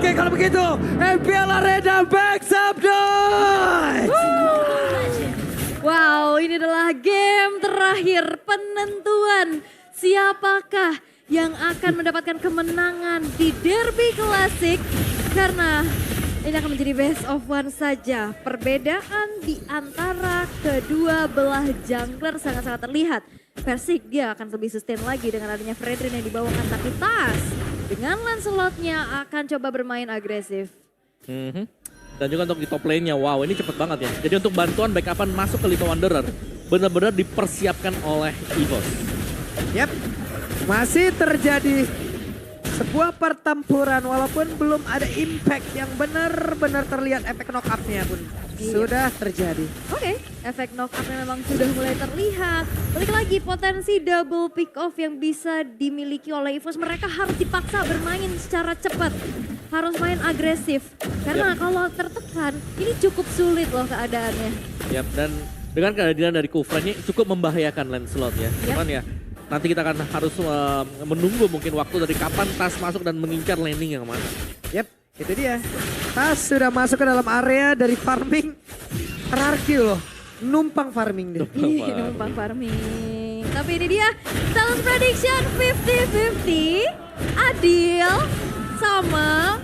Oke kalau begitu, MPL Arena Backs Up Noise! Wow, ini adalah game terakhir penentuan siapakah yang akan mendapatkan kemenangan di Derby Classic. Karena ini akan menjadi best of one saja. Perbedaan di antara kedua belah jungler sangat-sangat terlihat. Versik dia akan lebih sustain lagi dengan adanya Fredrin yang dibawakan, tapi Tas dengan Lancelotnya akan coba bermain agresif. Dan juga untuk di top lane-nya, wow ini cepet banget ya. Jadi untuk bantuan backupan masuk ke Little Wanderer, benar-benar dipersiapkan oleh EVOS. Yap, masih terjadi sebuah pertempuran walaupun belum ada impact yang benar-benar terlihat, efek knock up-nya pun sudah terjadi. Oke, efek knock up-nya memang sudah mulai terlihat. Balik lagi potensi double pick off yang bisa dimiliki oleh EVOS. Mereka harus dipaksa bermain secara cepat. Harus main agresif. Karena kalau tertekan ini cukup sulit loh keadaannya. Yap, dan dengan kehadiran dari Kufran ini cukup membahayakan Lancelot ya. Cuman ya nanti kita akan harus menunggu mungkin waktu dari kapan Tas masuk dan mengincar landing yang mana. Yap, itu dia. Tas sudah masuk ke dalam area dari farming. Hierarki loh, numpang farming deh. Iya, numpang farming. Tapi ini dia, Talent Prediction 50-50. Adil sama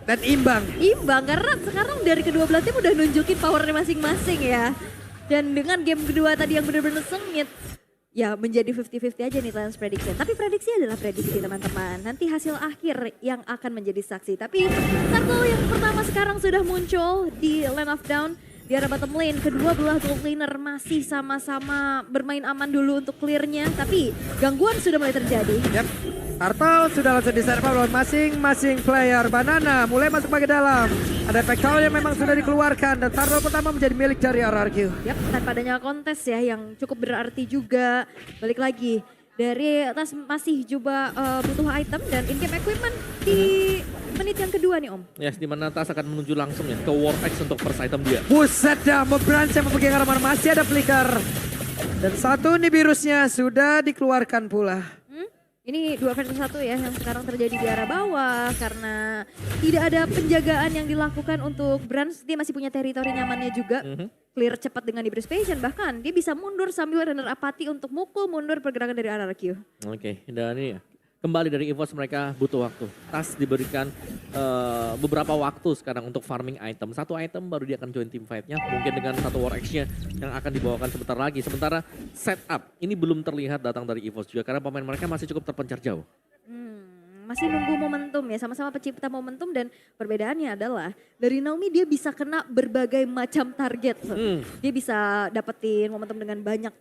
Dan imbang. imbang. Karena sekarang dari kedua belah tim udah nunjukin powernya masing-masing ya. Dan dengan game kedua tadi yang benar-benar sengit. Ya menjadi 50-50 aja nih Talent Prediction. Tapi prediksi adalah prediksi teman-teman. Nanti hasil akhir yang akan menjadi saksi. Tapi circle yang pertama sekarang sudah muncul di Land of Down. Di arah bottom lane, kedua belah gold laner masih sama-sama bermain aman dulu untuk clearnya. Tapi gangguan sudah mulai terjadi. Yap, Turtle sudah langsung diserve oleh masing-masing player. Banana mulai masuk bagian dalam. Ada efek yang memang sudah dikeluarkan dan Turtle pertama menjadi milik dari RRQ. Yap, tanpa adanya kontes ya yang cukup berarti juga. Balik lagi, dari atas masih coba butuh item dan in-game equipment di menit yang kedua nih Om. Yes, di mana Tas akan menuju langsung ya ke War X untuk first item dia. Buset dah, memberancang memegang arah masih ada flicker. Dan satu nih virusnya sudah dikeluarkan pula. Ini 2 versus 1 ya yang sekarang terjadi di arah bawah karena tidak ada penjagaan yang dilakukan untuk Brands. Dia masih punya teritori nyamannya juga. Clear cepat dengan Debris bahkan dia bisa mundur sambil runner apati untuk mukul mundur pergerakan dari RRQ. Oke, dan ini ya, kembali dari EVOS mereka butuh waktu. Tas diberikan beberapa waktu sekarang untuk farming item. Satu item baru dia akan join team fight-nya. Mungkin dengan satu War X-nya yang akan dibawakan sebentar lagi. Sementara setup ini belum terlihat datang dari EVOS juga karena pemain mereka masih cukup terpencar jauh. Masih nunggu momentum ya, sama-sama pencipta momentum dan perbedaannya adalah dari Naomi dia bisa kena berbagai macam target. Dia bisa dapetin momentum dengan banyak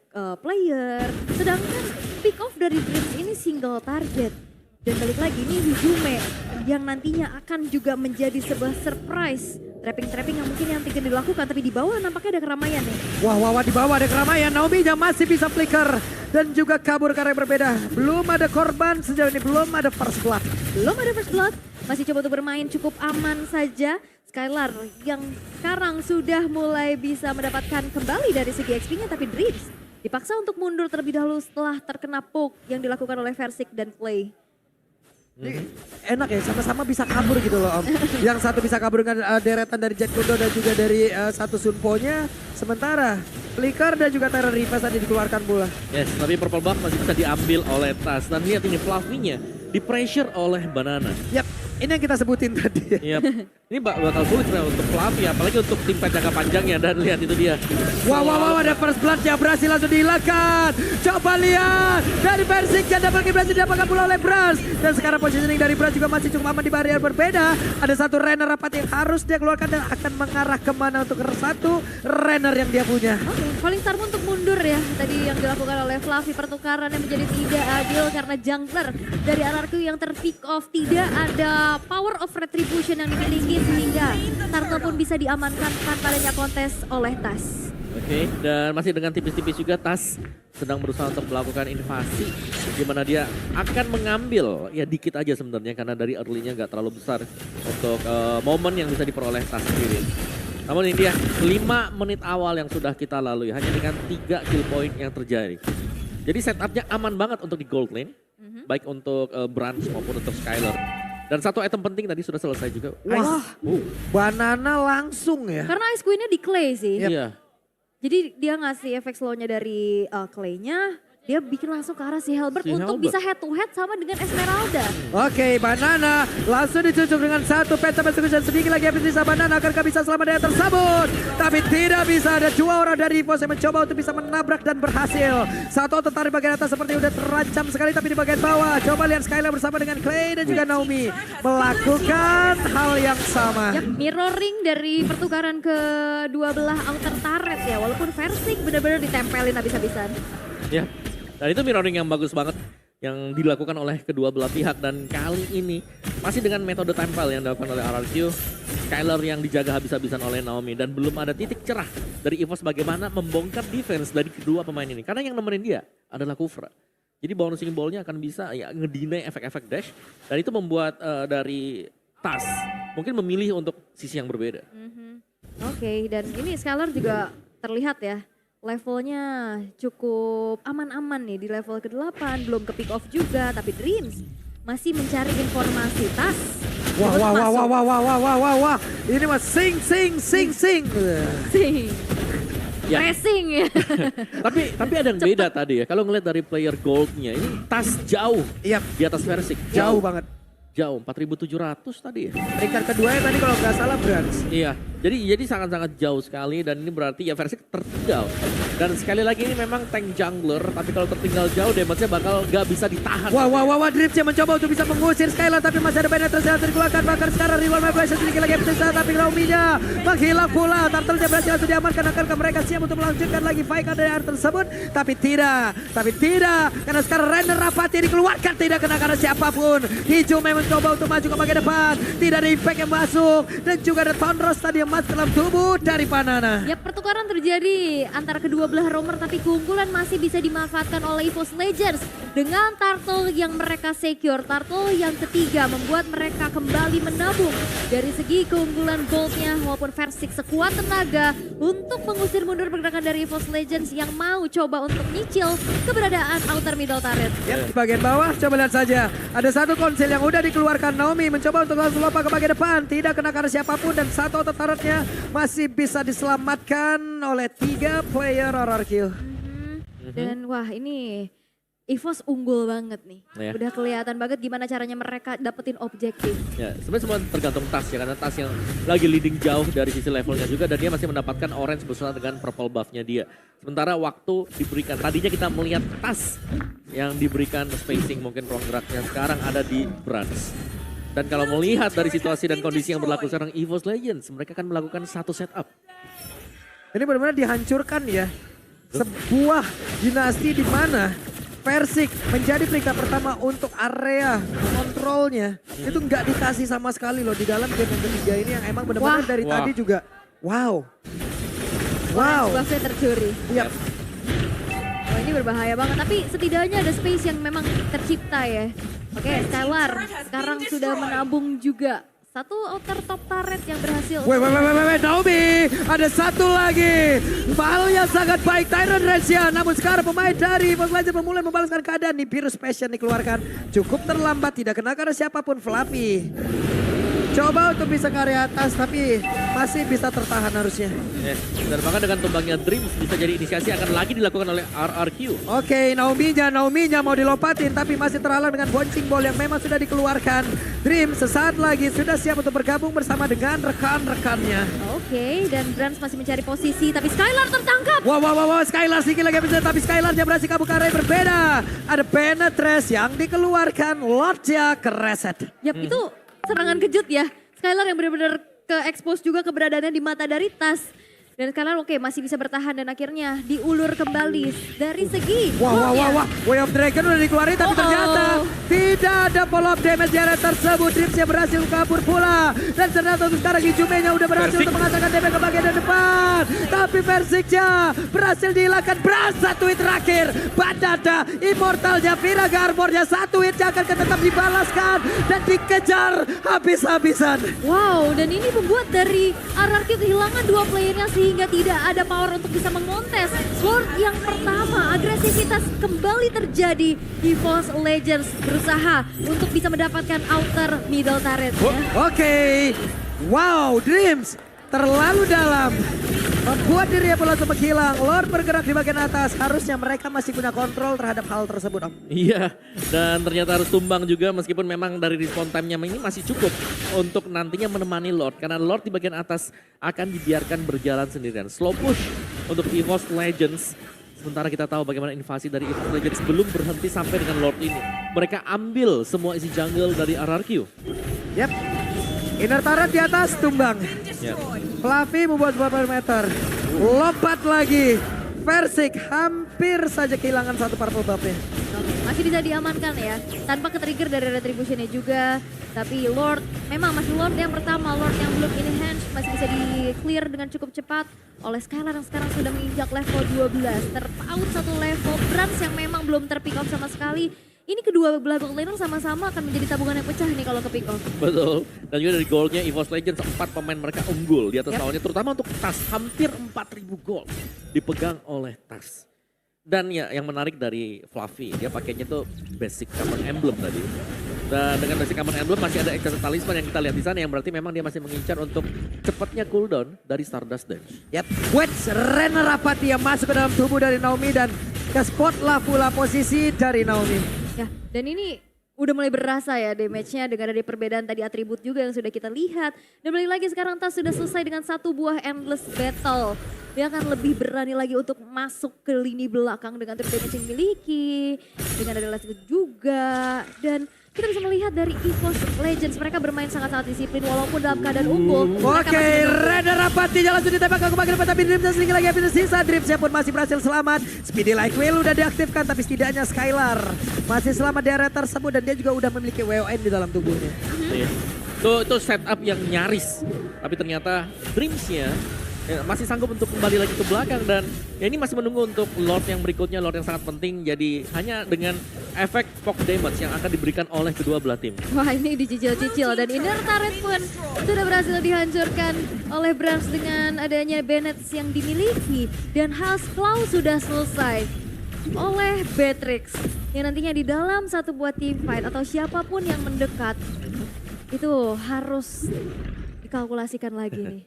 player, sedangkan pick off dari Dreams ini single target. Dan balik lagi ini Hizume yang nantinya akan juga menjadi sebuah surprise. Trapping-trapping yang mungkin yang tidak dilakukan, tapi di bawah nampaknya ada keramaian nih. Wah, di bawah ada keramaian. Naomi yang masih bisa flicker dan juga kabur karena berbeda. Belum ada korban sejauh ini, belum ada first blood. Belum ada first blood, masih coba untuk bermain cukup aman saja. Skylar yang sekarang sudah mulai bisa mendapatkan kembali dari segi XP-nya, tapi Dreams dipaksa untuk mundur terlebih dahulu setelah terkena poke yang dilakukan oleh Versik dan Play. Enak ya, sama-sama bisa kabur gitu loh Om. Yang satu bisa kabur dengan deretan dari Jet Kundo dan juga dari satu Sunpo-nya. Sementara Flicker dan juga Terror Reverse tadi dikeluarkan pula. Yes, tapi Purple Buff masih bisa diambil oleh Tas. Dan lihat ini Fluffy-nya di pressure oleh Banana. Yap, ini yang kita sebutin tadi. Yap. Ini bakal sulit sebenarnya untuk Fluffy, apalagi untuk tim jangka panjangnya. Dan lihat itu dia. Wow, ada first blood yang berhasil langsung dihilangkan. Coba lihat dari Versik yang double kill berhasil didapatkan pula oleh Brans. Dan sekarang positioning dari Brans juga masih cukup aman di barrier berbeda. Ada satu Renner rapat yang harus dia keluarkan dan akan mengarah kemana untuk satu Renner yang dia punya. Oke, Falling Star untuk mundur ya. Tadi yang dilakukan oleh Fluffy, pertukaran yang menjadi tidak adil karena jungler dari RRQ yang terpick off. Tidak ada power of retribution yang dimiliki sehingga Turtle pun bisa diamankan tanpa adanya kontes oleh Tas. Oke, dan masih dengan tipis-tipis juga Tas sedang berusaha untuk melakukan invasi. Di mana dia akan mengambil, ya dikit aja sebenarnya karena dari early-nya nggak terlalu besar untuk momen yang bisa diperoleh Tas sendiri. Namun ini dia 5 menit awal yang sudah kita lalui hanya dengan 3 kill point yang terjadi. Jadi setupnya aman banget untuk di gold lane, baik untuk Branch maupun untuk Skylar. Dan satu item penting tadi sudah selesai juga. Wah, Banana langsung ya. Karena Ice Queen-nya di clay sih. Iya. Jadi dia ngasih efek slow-nya dari clay-nya. Dia bikin langsung ke arah si Halberd untuk bisa head to head sama dengan Esmeralda. Oke, Banana langsung dicucuk dengan satu peta persekusi sedikit lagi habis bisa Banana akankah bisa selamat dari tersebut. Tapi tidak bisa, ada dua orang dari EVOS yang mencoba untuk bisa menabrak dan berhasil. Satu tertarik bagian atas seperti udah terancam sekali tapi di bagian bawah. Coba lihat Skylar bersama dengan Clay dan juga Naomi melakukan hal yang sama. Yap, mirroring dari pertukaran kedua belah outer turret ya. Walaupun Versing benar-benar ditempelin habis-habisan. Ya. Dan itu mirroring yang bagus banget yang dilakukan oleh kedua belah pihak. Dan kali ini masih dengan metode tempel yang dilakukan oleh RRQ. Skylar yang dijaga habis-habisan oleh Naomi. Dan belum ada titik cerah dari EVOS bagaimana membongkar defense dari kedua pemain ini. Karena yang nemenin dia adalah Kufra. Jadi bouncing ball-nya akan bisa ya ngedinai efek-efek dash. Dan itu membuat dari TAS mungkin memilih untuk sisi yang berbeda. Oke, dan ini Skylar juga terlihat ya. Levelnya cukup aman-aman nih di level ke-8, belum ke pick off juga, tapi Dreams masih mencari informasi. TAS. Wah. Ini mah sing. Sing. Ya. Racing ya. tapi ada yang beda tadi ya. Kalau ngeliat dari player goldnya ini TAS jauh di atas Versing. Jauh banget. Jauh, 4.700 tadi ya. Peringkat kedua tadi kalau nggak salah Brans. Iya, jadi sangat-sangat jauh sekali dan ini berarti ya Versing tertinggal. Dan sekali lagi ini memang tank jungler, tapi kalau tertinggal jauh damage-nya bakal nggak bisa ditahan. Wah, Drips yang mencoba untuk bisa mengusir Skylar tapi masih ada penetrasi yang dikeluarkan. Bahkan sekarang Rival Migration sedikit lagi bisa tapi Naomi-nya menghilang pula. Turtle-nya berhasil langsung diamankan. Akankah mereka siap untuk melanjutkan lagi fight dari area tersebut? Tapi tidak. Karena sekarang Renner Rapati dikeluarkan tidak kena karena siapapun. Hijau memang mencoba untuk maju ke bagian depan. Tidak ada impact yang masuk. Dan juga ada Thundros tadi yang masuk dalam tubuh dari Banana. Ya, pertukaran terjadi antara kedua belah romer tapi keunggulan masih bisa dimanfaatkan oleh EVOS Legends. Dengan Turtle yang mereka secure. Turtle yang ketiga membuat mereka kembali menabung. Dari segi keunggulan goldnya maupun Versing sekuat tenaga untuk mengusir mundur pergerakan dari EVOS Legends yang mau coba untuk nyicil keberadaan outer middle turret. Di bagian bawah coba lihat saja. Ada satu konsil yang udah dikeluarkan. Naomi mencoba untuk langsung lompat ke bagian depan. Tidak kena karena siapapun dan satu outer turretnya masih bisa diselamatkan oleh 3 player RRQ. Dan wah ini EVOS unggul banget nih. Ya. Udah kelihatan banget gimana caranya mereka dapetin objektif. Ya, sebenarnya semua tergantung TAS ya, karena TAS yang lagi leading jauh dari sisi levelnya juga dan dia masih mendapatkan orange bersama dengan purple buff-nya dia. Sementara waktu diberikan, tadinya kita melihat TAS yang diberikan spacing mungkin ruang geraknya sekarang ada di Brans. Dan kalau melihat dari situasi dan kondisi yang berlaku sekarang EVOS Legends, mereka akan melakukan satu setup. Ini benar-benar dihancurkan ya. Sebuah dinasti di mana Versing menjadi peringkat pertama untuk area kontrolnya. Itu nggak dikasih sama sekali loh di dalam game yang ketiga ini yang emang benar-benar dari tadi juga. Wow. Buffnya tercuri. Iya. Wah ini berbahaya banget, tapi setidaknya ada space yang memang tercipta ya. Oke, Skylar sekarang sudah menabung juga. Satu outer top turret yang berhasil. Naomi, ada satu lagi. Hal yang sangat baik, Tyrant Resia. Namun sekarang pemain dari EVOS Legends memulai membalaskan keadaan. Nih Virus Passion dikeluarkan. Cukup terlambat, tidak kena karena siapapun. Fluffy coba untuk bisa ke area atas, tapi masih bisa tertahan harusnya. Dan bahkan dengan tumbangnya Dreams bisa jadi inisiasi akan lagi dilakukan oleh RRQ. Oke, Naomi-nya mau dilompatin, tapi masih terhalang dengan bouncing ball yang memang sudah dikeluarkan. Dreams sesaat lagi sudah siap untuk bergabung bersama dengan rekan-rekannya. Oke, dan Brans masih mencari posisi, tapi Skylar tertangkap. Wow, Skylar sedikit lagi bisa, tapi Skylar yang berhasil kabur ke arah yang berbeda. Ada penetrasi yang dikeluarkan, Lordnya kereset. Yap, itu serangan kejut ya. Skylar yang benar-benar ke-expose juga keberadaannya di mata dari TAS. Dan Skylar masih bisa bertahan dan akhirnya diulur kembali dari segi. Wah. Way of Dragon udah dikeluarin tapi ternyata tidak ada follow up damage di area tersebut. Dreamsnya berhasil kabur pula. Dan ternyata untuk sekarang Hijumenya udah berhasil untuk mengatakan damage ke bagian depan. Tapi Versingnya berhasil dihilangkan. Satu hit terakhir. Badada Immortalnya Viraga Armornya satu hit akan tetap dibalaskan. Dan dikejar habis-habisan. Wow, dan ini membuat dari RRQ kehilangan dua playernya sehingga tidak ada power untuk bisa mengontes. Lord yang pertama, agresivitas kembali terjadi. EVOS Legends berusaha untuk bisa mendapatkan outer middle turret. Oke. Wow, Dreams terlalu dalam. Membuat dirinya pula langsung menghilang. Lord bergerak di bagian atas. Harusnya mereka masih punya kontrol terhadap hal tersebut, Om. Iya, dan ternyata harus tumbang juga meskipun memang dari respawn time-nya ini masih cukup untuk nantinya menemani Lord. Karena Lord di bagian atas akan dibiarkan berjalan sendirian. Slow push untuk EVOS Legends. Sementara kita tahu bagaimana invasi dari EVOS Legends belum berhenti sampai dengan Lord ini. Mereka ambil semua isi jungle dari RRQ. Yap. Inner turret di atas, tumbang. Yap. Fluffy membuat sebuah perimeter. Lompat lagi. Versik hampir saja kehilangan satu purple buff-nya. Oke, masih bisa diamankan ya, tanpa ke-trigger dari retribution-nya juga. Tapi Lord, memang masih Lord yang pertama, Lord yang belum enhance masih bisa di-clear dengan cukup cepat oleh Skylar yang sekarang sudah menginjak level 12. Terpaut satu level, Brans yang memang belum ter-pick off sama sekali. Ini kedua belah bot laner sama-sama akan menjadi tabungan yang pecah nih kalau ke-pick off. Betul, dan juga dari goldnya EVOS Legends 4 pemain mereka unggul di atas lawannya, terutama untuk Tas, hampir 4.000 gold dipegang oleh Tas. Dan ya yang menarik dari Fluffy, dia pakainya tuh basic common emblem tadi. Dan dengan basic common emblem masih ada extended talisman yang kita lihat di sana yang berarti memang dia masih mengincar untuk cepatnya cooldown dari Stardust Dance. Yap, Wedge Renner Rapati yang masuk ke dalam tubuh dari Naomi dan ke spot lah pula posisi dari Naomi. Ya, dan ini udah mulai berasa ya damage-nya dengan ada perbedaan tadi atribut juga yang sudah kita lihat. Dan balik lagi sekarang Tas sudah selesai dengan satu buah endless battle. Dia akan lebih berani lagi untuk masuk ke lini belakang dengan turret damage yang dimiliki. Dengan ada last juga. Dan kita bisa melihat dari EVOS Legends mereka bermain sangat-sangat disiplin walaupun dalam keadaan unggul. Oke, Renner Rapati langsung ditembak ke bagian depan tapi Dreamsnya sedikit lagi habis sisa. Dreamsnya pun masih berhasil selamat. Speedy Light Wheel udah diaktifkan tapi setidaknya Skylar masih selamat di area tersebut dan dia juga udah memiliki WON di dalam tubuhnya. Iya. Itu setup yang nyaris, tapi ternyata Dreamsnya masih sanggup untuk kembali lagi ke belakang dan ya ini masih menunggu untuk Lord yang berikutnya, Lord yang sangat penting. Jadi hanya dengan efek poke damage yang akan diberikan oleh kedua belah tim. Wah, ini dicicil-cicil dan inner turret pun sudah berhasil dihancurkan oleh Brans dengan adanya Bennett yang dimiliki. Dan House Claw sudah selesai oleh Beatrix yang nantinya di dalam satu buah team fight atau siapapun yang mendekat itu harus dikalkulasikan lagi nih.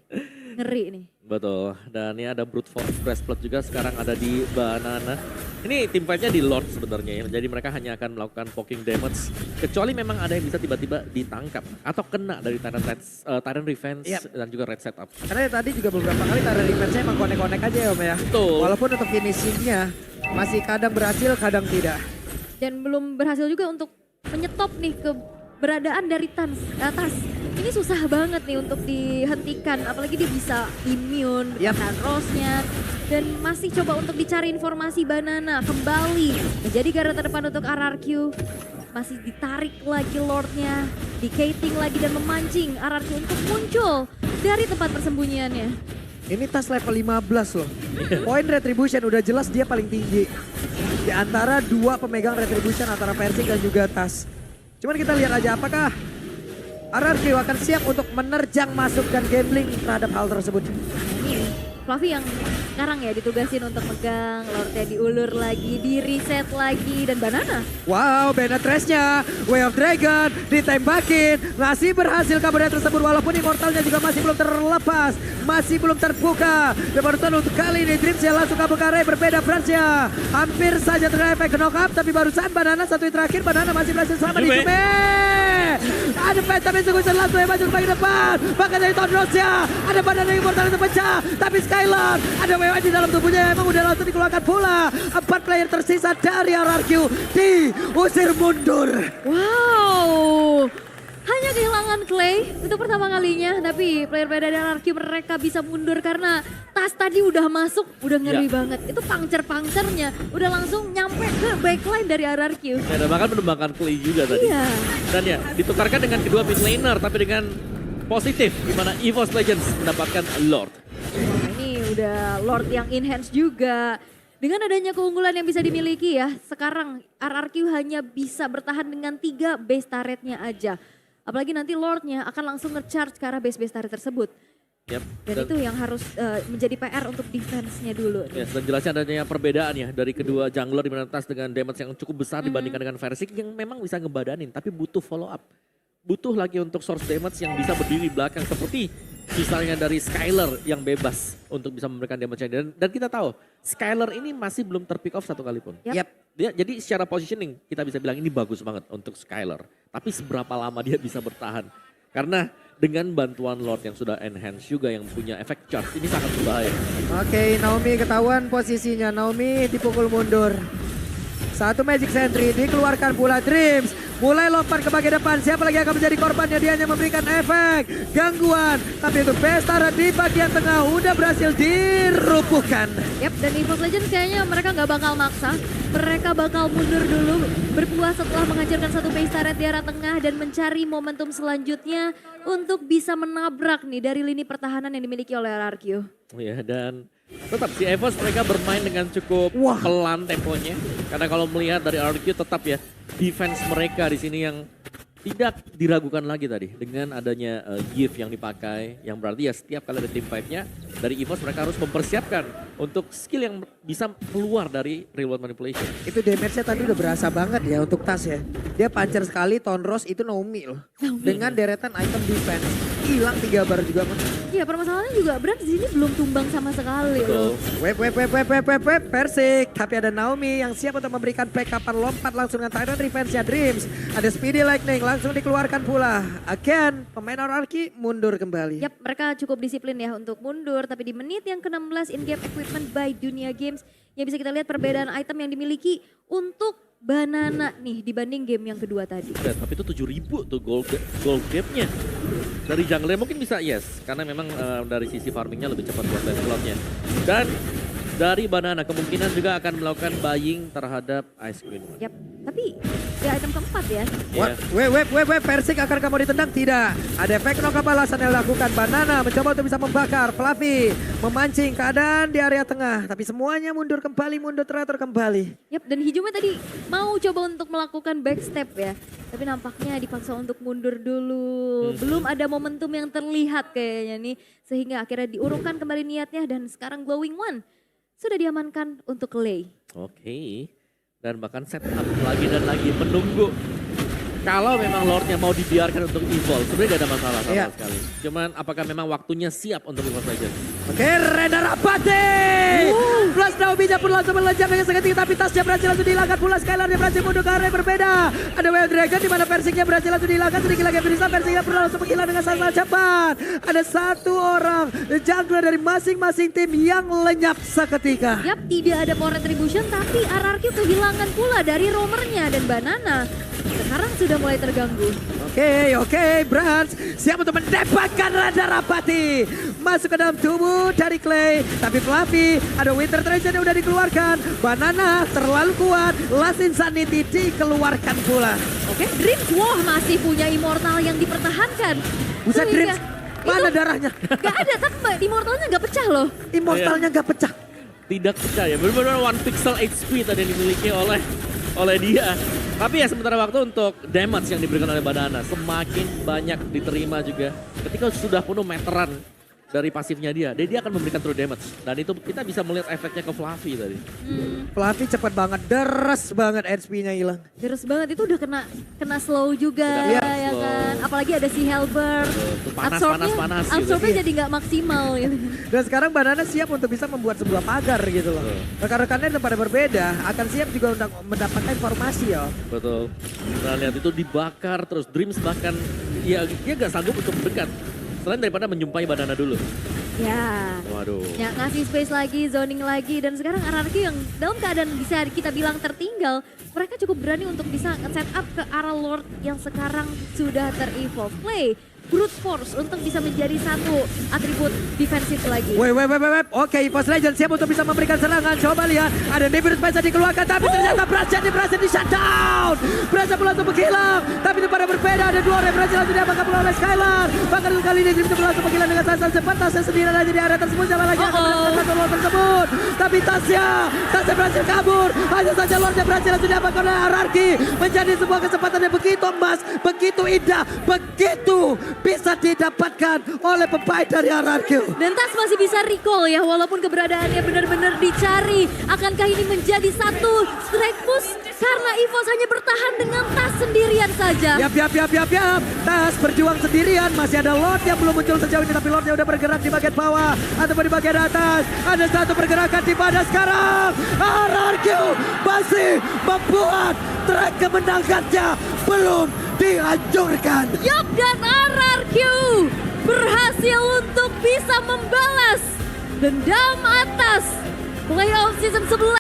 Ngeri nih. Betul, dan ini ada Brute Force Breastplate juga sekarang ada di Banana. Ini tim fight-nya di Lord sebenarnya ya, jadi mereka hanya akan melakukan poking damage. Kecuali memang ada yang bisa tiba-tiba ditangkap atau kena dari Tyrant Revenge dan juga Red Setup. Karena tadi juga beberapa kali Tyrant Revenge-nya emang konek-konek aja ya Om ya. Betul. Walaupun untuk finishing-nya masih kadang berhasil, kadang tidak. Dan belum berhasil juga untuk menyetop nih keberadaan dari Tas. Ini susah banget nih untuk dihentikan, apalagi dia bisa immune, dengan Rose-nya. Dan masih coba untuk dicari informasi Banana kembali menjadi garda terdepan untuk RRQ. Masih ditarik lagi Lord-nya, di-gating lagi dan memancing RRQ untuk muncul dari tempat persembunyiannya. Ini Tas level 15 loh. Poin Retribution udah jelas dia paling tinggi. Di antara dua pemegang Retribution antara Versik dan juga Tas. Cuman kita lihat aja apakah RRQ akan siap untuk menerjang masuk dan gambling terhadap hal tersebut. Ini Fluffy yang sekarang ya ditugasin untuk megang, Lordnya diulur lagi, di reset lagi, dan Banana. Wow, Bennett Trash-nya, Way of Dragon ditembakin, masih berhasil kabur dari tersebut walaupun Immortalnya juga masih belum terlepas, masih belum terbuka. Dan barusan untuk kali ini Dreamsnya langsung kabur ke area berbeda. Bransnya hampir saja terkena efek knock up, tapi barusan Banana satu hit terakhir, Banana masih berhasil selamat di Jume. Ada Phantom Execution langsung yang maju ke bagian depan, bahkan dari Tondrosnya, ada Banana yang Immortal itu pecah, tapi Skylar ada WW di dalam tubuhnya, emang udah langsung dikeluarkan pula. 4 player tersisa dari RRQ diusir mundur. Wow, hanya kehilangan Clay untuk pertama kalinya, tapi player-player dari RRQ mereka bisa mundur karena Tas tadi udah masuk, udah ngeri banget. Itu puncture-puncturnya udah langsung nyampe ke backline dari RRQ. Ya, dan bahkan menembakkan Clay juga tadi. Iya. Dan ya ditukarkan dengan kedua mid laner tapi dengan positif di mana EVOS Legends mendapatkan Lord. Wah, ini udah Lord yang enhance juga. Dengan adanya keunggulan yang bisa dimiliki ya, sekarang RRQ hanya bisa bertahan dengan 3 base turretnya aja. Apalagi nanti Lordnya akan langsung nge-charge ke arah base-base turret tersebut. Yap. Dan itu yang harus menjadi PR untuk defense-nya dulu. Ya, dan jelasnya adanya perbedaan ya dari kedua jungler di mana Tas dengan damage yang cukup besar dibandingkan dengan Versik yang memang bisa ngebadanin tapi butuh follow up. Butuh lagi untuk source damage yang bisa berdiri di belakang seperti misalnya dari Skyler yang bebas untuk bisa memberikan damage dan kita tahu Skyler ini masih belum terpick off satu kali pun. Yap. Jadi secara positioning kita bisa bilang ini bagus banget untuk Skyler. Tapi seberapa lama dia bisa bertahan? Karena dengan bantuan Lord yang sudah enhance juga yang punya efek charge ini sangat berbahaya. Oke, Naomi ketahuan posisinya. Naomi dipukul mundur. Satu Magic Sentry dikeluarkan pula Dreams. Mulai lompat ke bagian depan. Siapa lagi yang akan menjadi korbannya? Dia hanya memberikan efek gangguan. Tapi untuk Bestara di bagian tengah udah berhasil dirupuhkan. Yap, dan EVOS Legends kayaknya mereka nggak bakal maksa. Mereka bakal mundur dulu, berpuas setelah menghancurkan satu base turret di arah tengah dan mencari momentum selanjutnya untuk bisa menabrak nih dari lini pertahanan yang dimiliki oleh RRQ. Ya, dan tetap si EVOS mereka bermain dengan cukup pelan temponya. Karena kalau melihat dari RRQ tetap ya defense mereka di sini yang tidak diragukan lagi tadi dengan adanya gift yang dipakai, yang berarti ya setiap kali ada team fight-nya dari EVOS mereka harus mempersiapkan untuk skill yang bisa keluar dari reward manipulation. Itu damage-nya tadi udah berasa banget ya untuk Tas ya. Dia pancer sekali, Tonros itu Naomi loh. Dengan deretan item defense. Hilang 3 bar juga. Iya, permasalahannya juga Brand di sini belum tumbang sama sekali loh. Web, Persik. Tapi ada Naomi yang siap untuk memberikan backupan lompat langsung dengan Tyrant Revenge-nya Dreams. Ada Speedy Lightning langsung dikeluarkan pula. Again, pemain RRQ mundur kembali. Yap, mereka cukup disiplin ya untuk mundur. Tapi di menit yang ke-16 in-game equipment by Dunia Games. Yang bisa kita lihat perbedaan item yang dimiliki untuk Banana nih dibanding game yang kedua tadi. Ya, tapi itu 7.000 tuh gold gap-nya. Dari jungler mungkin bisa yes. Karena memang dari sisi farmingnya lebih cepat buat base slotnya. Dan dari Banana kemungkinan juga akan melakukan buying terhadap Ice Queen. Yap, tapi di item keempat ya. Yeah. Persik akan kamu ditendang? Tidak. Ada efek knock balasan yang dilakukan. Banana mencoba untuk bisa membakar. Fluffy memancing keadaan di area tengah. Tapi semuanya mundur kembali, mundur teratur kembali. Yap, dan Hijumi tadi mau coba untuk melakukan backstep ya. Tapi nampaknya dipaksa untuk mundur dulu. Belum ada momentum yang terlihat kayaknya nih. Sehingga akhirnya diurungkan kembali niatnya dan sekarang Glowing One sudah diamankan untuk Lei. Oke. Dan bahkan set up lagi dan lagi menunggu. Kalau memang Lordnya mau dibiarkan untuk evolve, sebenarnya gak ada masalah sama sekali. Cuman apakah memang waktunya siap untuk EVOS Legends? Oke, Reda Rapati! Plus Naomi-nya pun langsung melejang dengan sangat tinggi, tapi tasnya berhasil langsung dihilangkan pula. Skylar dia berhasil mundur ke area yang berbeda. Ada Wild Dragon di mana Persiknya berhasil langsung dihilangkan. Sedikit lagi Brisa, Persiknya pun langsung menghilang dengan sangat cepat. Ada satu orang jungler dari masing-masing tim yang lenyap seketika. Yap, tidak ada power retribution tapi RRQ kehilangan pula dari roamernya dan Banana. Sekarang sudah mulai terganggu. Oke, Brans siap untuk mendapatkan Rada Rapati. Masuk ke dalam tubuh dari Clay. Tapi Fluffy, ada Winter Treasure yang udah dikeluarkan. Banana terlalu kuat. Last Insanity dikeluarkan pula. Oke, Dreams, wah masih punya Immortal yang dipertahankan. Buset Sehingga Dreams, mana darahnya? Gak ada, tapi Immortalnya gak pecah loh. Immortalnya gak pecah. Tidak percaya, benar-benar one pixel HP tadi yang dimiliki oleh dia. Tapi ya sementara waktu untuk damage yang diberikan oleh Banana semakin banyak diterima juga. Ketika sudah penuh meteran dari pasifnya dia akan memberikan true damage. Dan itu kita bisa melihat efeknya ke Fluffy tadi. Fluffy cepat banget, deres banget HP-nya hilang. Deres banget, itu udah kena slow juga Udah ya slow. kan. Apalagi ada si Helber. Panas gitu. Absorbnya jadi nggak maksimal gitu. Dan sekarang Banana siap untuk bisa membuat sebuah pagar gitu loh. Rekan-rekannya pada berbeda akan siap juga untuk mendapatkan informasi ya. Betul. Nah lihat itu dibakar terus. Dreams bahkan ya dia gak sanggup untuk mendekat. Selain daripada menjumpai Banana dulu. Ya. Waduh. Ya, ngasih space lagi, zoning lagi, dan sekarang RRQ yang dalam keadaan bisa kita bilang tertinggal, mereka cukup berani untuk bisa nge-set up ke arah Lord yang sekarang sudah ter-evolve. Play brute force untuk bisa menjadi satu atribut defensif lagi. Oke, EVOS Legends siap untuk bisa memberikan serangan. Coba lihat, ada Nimbus bisa dikeluarkan, tapi ternyata berhasil di shutdown. Berhasil langsung menghilang, tapi itu pada berbeda. Ada dua orang yang berhasil langsung diamankan oleh Skylar. Bahkan kali ini Dream langsung menghilang dengan sangat cepat. Tasnya sendiri aja di area tersebut, siapa lagi akan mendapatkan Lord tersebut. Tapi Tasnya berhasil kabur. Hanya saja Lordnya berhasil langsung diamankan oleh RRQ. Menjadi sebuah kesempatan yang begitu emas, begitu indah, begitu bisa didapatkan oleh pemain dari RRQ. Dan Tas masih bisa recall ya, walaupun keberadaannya benar-benar dicari. Akankah ini menjadi satu strike push? Karena EVOS hanya bertahan dengan Tas sendirian saja. Yap. Tas berjuang sendirian. Masih ada Lord yang belum muncul sejauh ini. Tapi Lordnya udah bergerak di bagian bawah. Ataupun di bagian atas. Ada satu pergerakan di mana sekarang. RRQ masih membuat track kemenangannya belum dihancurkan. Yup, dan RRQ berhasil untuk bisa membalas dendam atas playoff season 11.